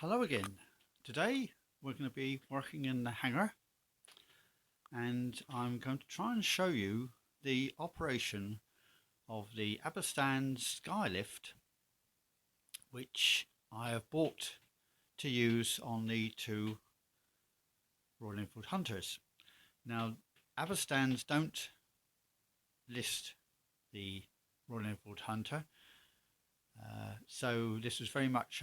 Hello again. Today we're going to be working in the hangar, and I'm going to try and show you the operation of the Abba Skylift, which I have bought to use on the two Royal Enfield Hunters. Now, Abba don't list the Royal Enfield Hunter, so this was very much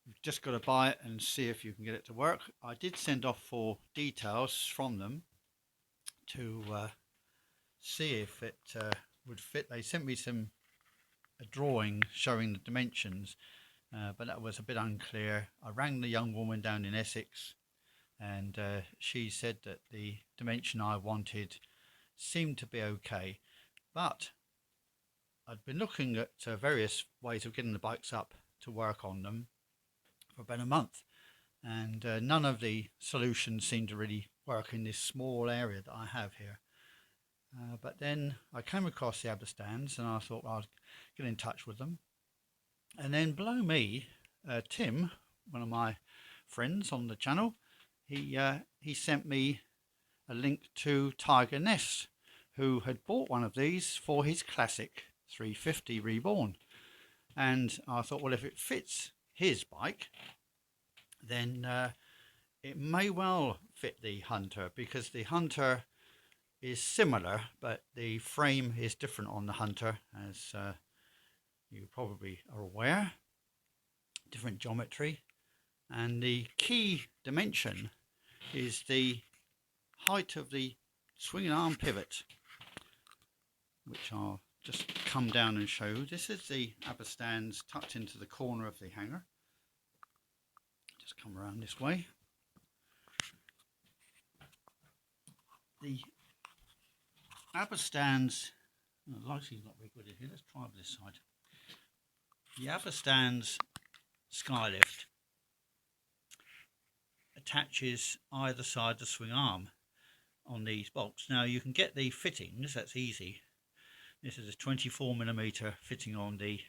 you've just got to buy it and see if you can get it to work. I did send off for details from them to see if it would fit. They sent me a drawing showing the dimensions, but that was a bit unclear. I rang the young woman down in Essex, and she said that the dimension I wanted seemed to be okay, but I'd been looking at various ways of getting the bikes up to work on them for about a month, and none of the solutions seem to really work in this small area that I have here. But then I came across the Abba and I thought, well, I'd get in touch with them. And then below me, Tim, one of my friends on the channel, he sent me a link to Tiger Nest, who had bought one of these for his Classic 350 Reborn. And I thought, well, if it fits his bike, then it may well fit the Hunter, because the Hunter is similar, but the frame is different on the Hunter, as you probably are aware. Different geometry, and the key dimension is the height of the swinging arm pivot, which I'll just come down and show. This is the Abba tucked into the corner of the hangar. Just come around this way. The Abba the lighting's not very good in here. Let's try over this side. The Abba Skylift attaches either side the swing arm on these bolts. Now you can get the fittings, that's easy. This is a 24mm fitting on the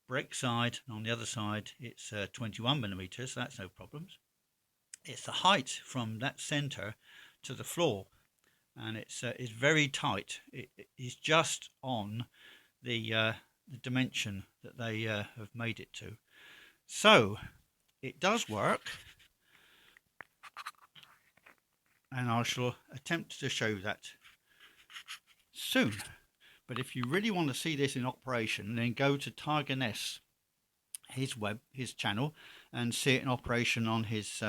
brake side, and on the other side it's 21mm, so that's no problems. It's the height from that center to the floor, and it's very tight. It is just on the dimension that they have made it to. So it does work, and I shall attempt to show that soon. But if you really want to see this in operation, then go to Tiger Nest, his channel, and see it in operation on his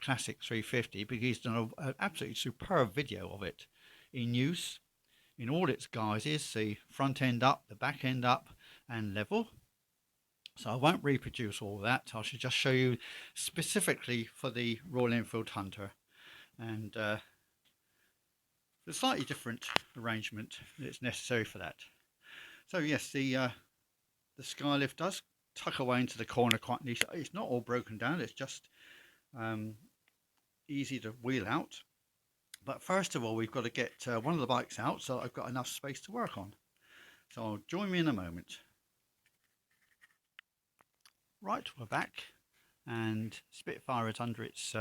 Classic 350, because he's done an absolutely superb video of it in use in all its guises, the front end up, the back end up, and level. So I won't reproduce all that. I should just show you specifically for the Royal Enfield Hunter, and a slightly different arrangement that's necessary for that. So yes, the Skylift does tuck away into the corner quite neatly. It's not all broken down, it's just easy to wheel out. But first of all, we've got to get one of the bikes out so I've got enough space to work on. So join me in a moment. Right, we're back, and Spitfire is under its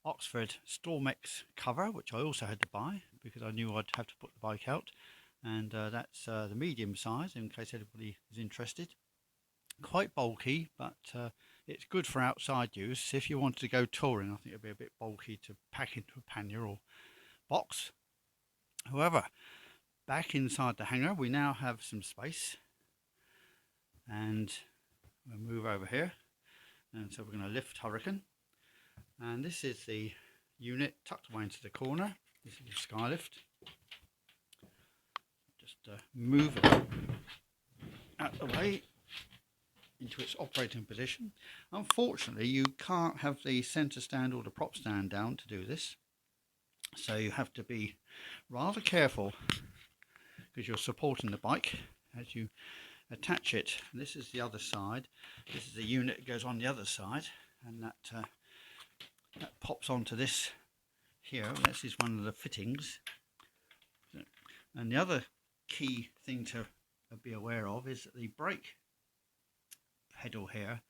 Oxford Stormex cover, which I also had to buy because I knew I'd have to put the bike out, and that's the medium size in case anybody is interested. Quite bulky, but it's good for outside use. If you wanted to go touring, I think it'd be a bit bulky to pack into a pannier or box. However, back inside the hangar we now have some space, and we'll move over here, and so we're going to lift Hurricane. And this is the unit tucked away into the corner. This is the Skylift. Just move it out of the way into its operating position. Unfortunately, you can't have the center stand or the prop stand down to do this, so you have to be rather careful because you're supporting the bike as you attach it. This is the other side. This is the unit that goes on the other side, and that pops onto this here. This is one of the fittings. And the other key thing to be aware of is that the brake pedal here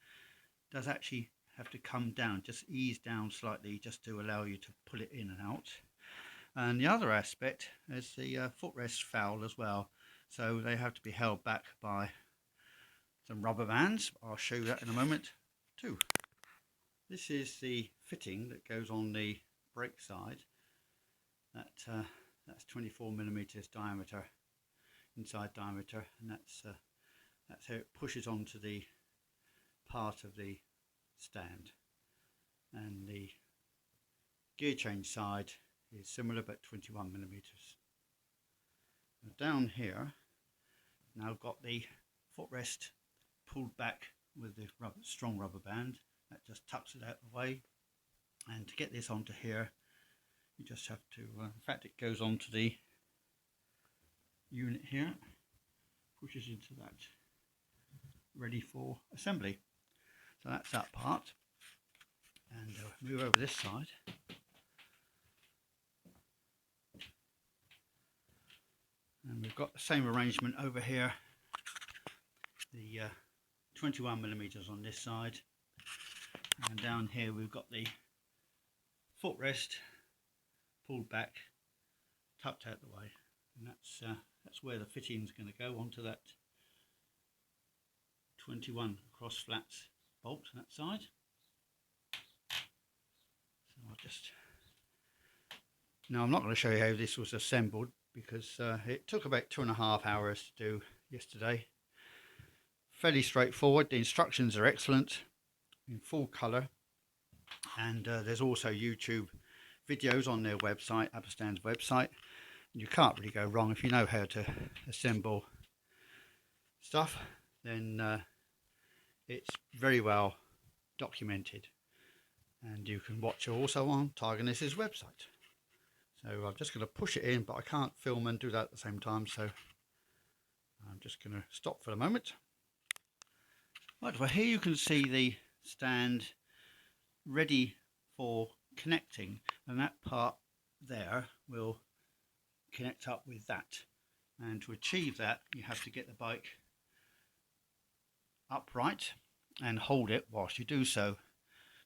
does actually have to come down, just ease down slightly, just to allow you to pull it in and out. And the other aspect is the footrest foul as well, so they have to be held back by some rubber bands. I'll show you that in a moment too. This is the fitting that goes on the brake side. That's 24 millimeters diameter, inside diameter, and that's how it pushes onto the part of the stand. And the gear change side is similar, but 21 millimeters. Now down here, now I've got the footrest pulled back with the strong rubber band. That just tucks it out of the way. And to get this onto here, you just have to, in fact it goes onto the unit here, pushes into that, ready for assembly. So that's that part. And move over this side. And we've got the same arrangement over here. The 21 millimeters on this side, and down here we've got the footrest pulled back, tucked out the way, and that's where the fitting is going to go onto that 21 cross flats bolt on that side. So I'll just, now I'm not going to show you how this was assembled because it took about 2.5 hours to do yesterday. Fairly straightforward. The instructions are excellent, in full colour, and there's also YouTube videos on their website, Abba Stand's website. You can't really go wrong if you know how to assemble stuff. Then it's very well documented, and you can watch it also on Tigerness's website. So I'm just going to push it in, but I can't film and do that at the same time, so I'm just going to stop for a moment. Right, well here you can see the stand ready for connecting, and that part there will connect up with that. And to achieve that, you have to get the bike upright and hold it whilst you do so,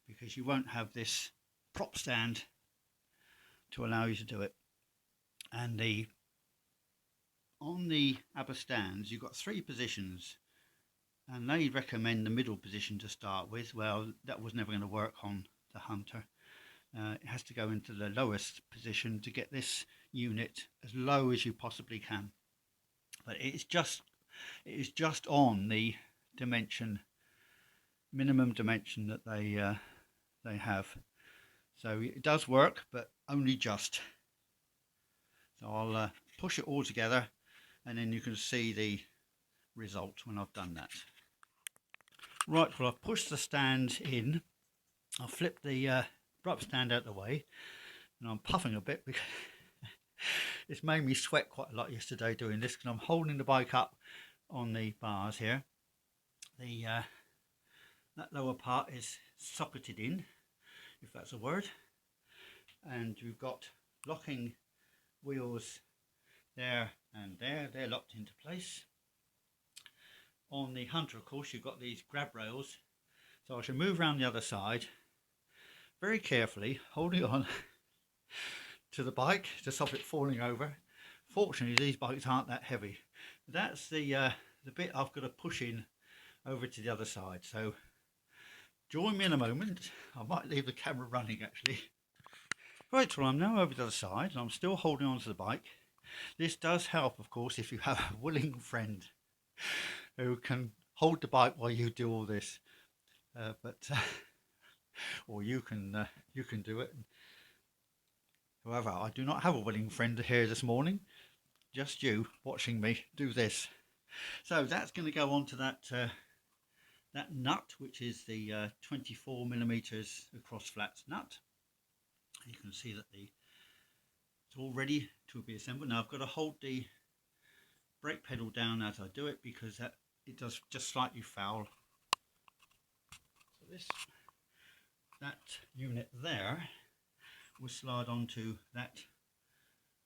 because you won't have this prop stand to allow you to do it. And on the Abba stands you've got 3 positions, and they recommend the middle position to start with. Well, that was never going to work on the Hunter. It has to go into the lowest position to get this unit as low as you possibly can. But it is just on the dimension, minimum dimension that they have. So it does work, but only just. So I'll push it all together, and then you can see the result when I've done that. Right, well I've pushed the stand in. I'll flip the prop stand out of the way, and I'm puffing a bit because it's made me sweat quite a lot yesterday doing this, because I'm holding the bike up on the bars here. That lower part is socketed in, if that's a word, and you've got locking wheels there and there. They're locked into place. On the Hunter, of course, you've got these grab rails, so I shall move around the other side very carefully, holding on to the bike to stop it falling over. Fortunately, these bikes aren't that heavy. That's the bit I've got to push in over to the other side. So join me in a moment. I might leave the camera running actually. Right, well I'm now over to the other side, and I'm still holding on to the bike. This does help, of course, if you have a willing friend who can hold the bike while you do all this, or you can do it. However, I do not have a willing friend here this morning, just you watching me do this. So that's going to go onto that nut, which is the 24 millimeters across flats nut. You can see that it's all ready to be assembled. Now I've got to hold the brake pedal down as I do it, because it does just slightly foul. So that unit there will slide onto that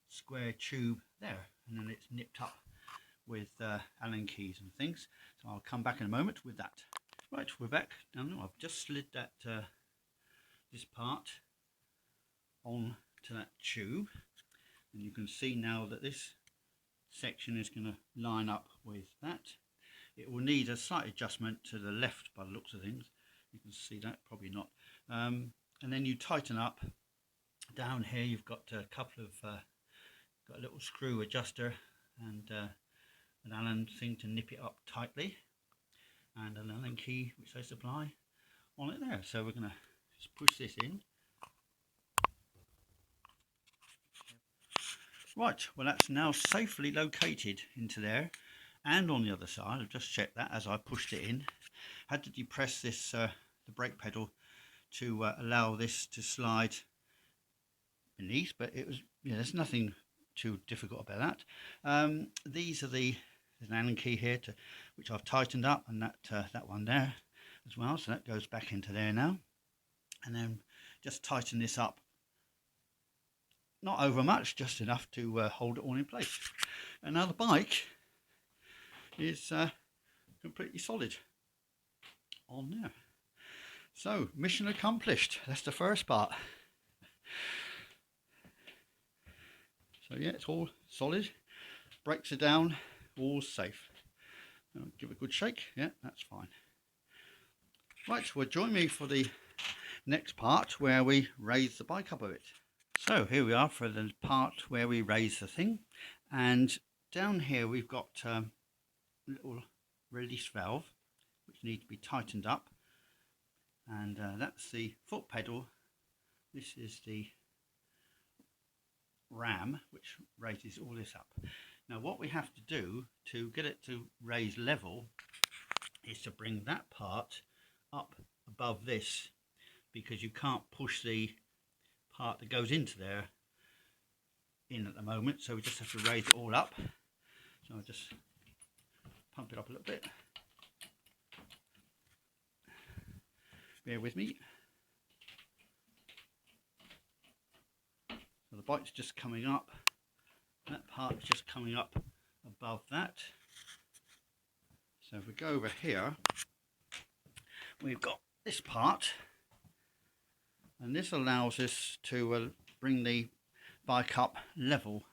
square tube there, and then it's nipped up with Allen keys and things. So I'll come back in a moment with that. Right, we're back. Now I've just slid that this part on to that tube, and you can see now that this section is going to line up with that. It will need a slight adjustment to the left by the looks of things. You can see that, probably not. And then you tighten up. Down here you've got a couple of got a little screw adjuster and an Allen thing to nip it up tightly, and an Allen key which they supply on it there. So we're going to just push this in. Right, well that's now safely located into there, and on the other side I've just checked that as I pushed it in. Had to depress this the brake pedal to allow this to slide beneath, but it was, yeah, there's nothing too difficult about that. These are there's an Allen key here which I've tightened up, and that one there as well, so that goes back into there now. And then just tighten this up, not over much, just enough to hold it all in place. And now the bike is completely solid on there. So mission accomplished. That's the first part. So yeah, it's all solid, brakes are down, all safe. Give it a good shake. Yeah, that's fine. Right, well join me for the next part where we raise the bike up a bit. So here we are for the part where we raise the thing, and down here we've got a little release valve which needs to be tightened up, and that's the foot pedal. This is the ram which raises all this up. Now what we have to do to get it to raise level is to bring that part up above this, because you can't push the part that goes into there in at the moment, so we just have to raise it all up. So I'll just pump it up a little bit. Bear with me. So the bike's just coming up, that part's just coming up above that. So if we go over here, we've got this part, and this allows us to bring the bike up level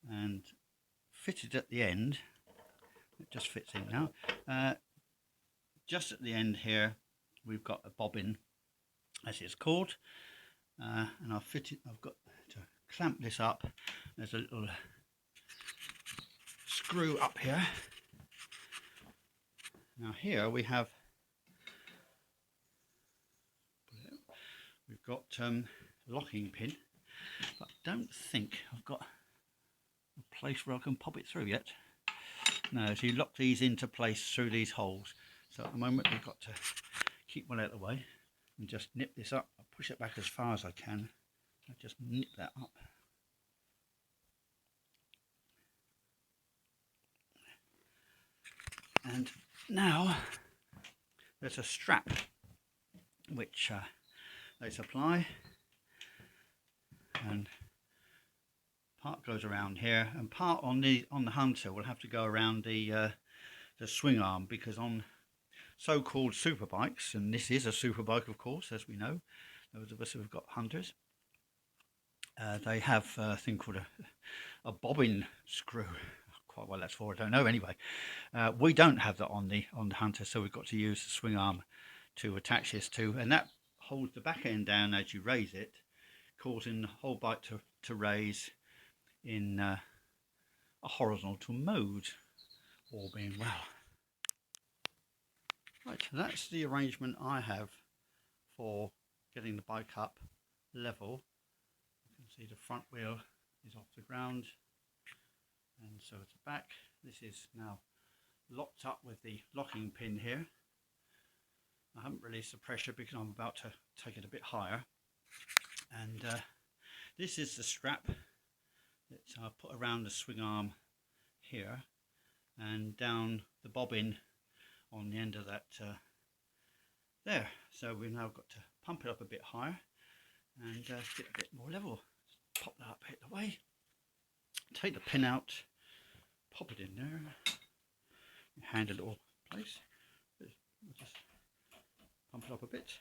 and fitted at the end. It just fits in now. Just at the end here we've got a bobbin, as it's called, and I've got to clamp this up. There's a little screw up here. Now here we've got locking pin, but I don't think I've got a place where I can pop it through yet. No, so you lock these into place through these holes. So at the moment we've got to keep one out of the way and just nip this up. I'll push it back as far as I can. I'll just nip that up. And now there's a strap which they supply, and part goes around here, and part on the Hunter will have to go around the swing arm, because on so-called super bikes, and this is a super bike of course, as we know, those of us who have got Hunters, they have a thing called a bobbin screw. Quite what that's for, I don't know. Anyway, we don't have that on the Hunter, so we've got to use the swing arm to attach this to, and that holds the back end down as you raise it, causing the whole bike to raise in a horizontal mode, all being well. Right, so that's the arrangement I have for getting the bike up level. You can see the front wheel is off the ground, and so at the back this is now locked up with the locking pin here. I haven't released the pressure because I'm about to take it a bit higher, and this is the strap that I put around the swing arm here and down the bobbin on the end of that there. So we've now got to pump it up a bit higher and get a bit more level. Just pop that up, hit the way, take the pin out, pop it in there, hand it all in place. I'll just pump it up a bit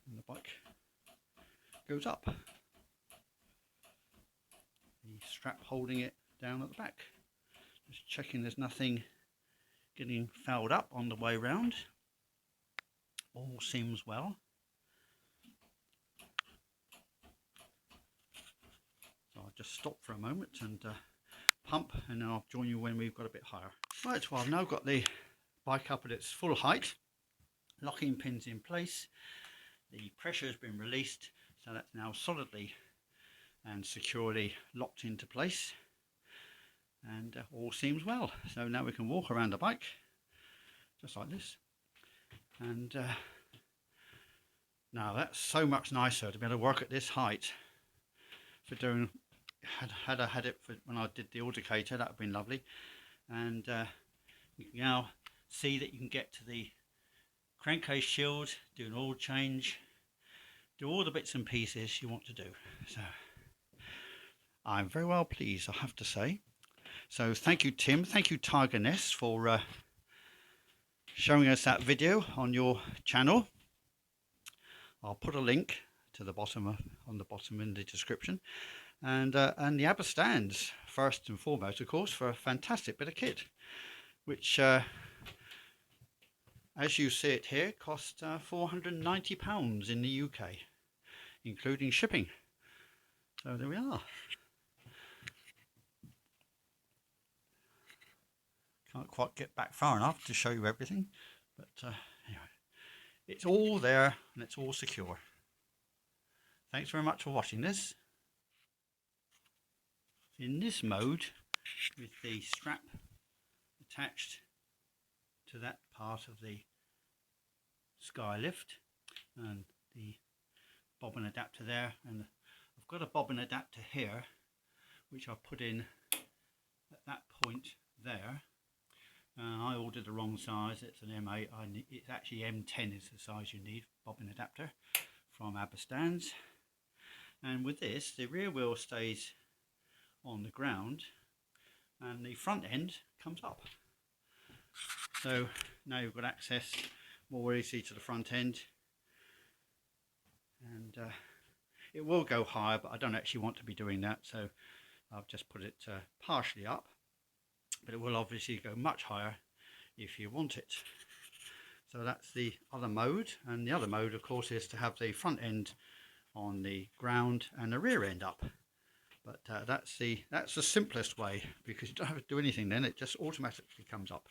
and the bike goes up. The strap holding it down at the back. Just checking there's nothing getting fouled up on the way round. All seems well. So I'll just stop for a moment and pump, and then I'll join you when we've got a bit higher. Right, well I've now got the bike up at its full height, locking pins in place, the pressure has been released, so that's now solidly and securely locked into place, and all seems well. So now we can walk around the bike just like this, and now that's so much nicer to be able to work at this height. For doing, had I had it for when I did the audicator, that would have been lovely. And you can now see that you can get to the crankcase shield, do an oil change, do all the bits and pieces you want to do. So I'm very well pleased, I have to say. So thank you, Tim. Thank you, Tiger Nest, for showing us that video on your channel. I'll put a link to the bottom on the bottom in the description, and the Abba stands first and foremost, of course, for a fantastic bit of kit, which as you see it here cost £490 in the UK, including shipping. So there we are. Can't quite get back far enough to show you everything, but anyway, it's all there and it's all secure. Thanks very much for watching this. In this mode, with the strap attached to that part of the Skylift and the bobbin adapter there, and I've got a bobbin adapter here which I put in at that point there. I ordered the wrong size. It's an M8. It's actually M10 is the size you need, bobbin adapter from Abba stands. And with this, the rear wheel stays on the ground and the front end comes up. So now you've got access more easily to the front end, and it will go higher, but I don't actually want to be doing that, so I've just put it partially up, but it will obviously go much higher if you want it. So that's the other mode, and the other mode of course is to have the front end on the ground and the rear end up, but that's the simplest way, because you don't have to do anything then, it just automatically comes up,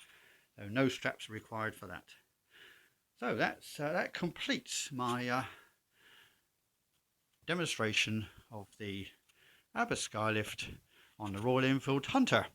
so no straps are required for that. So that completes my demonstration of the Abba Skylift on the Royal Enfield Hunter.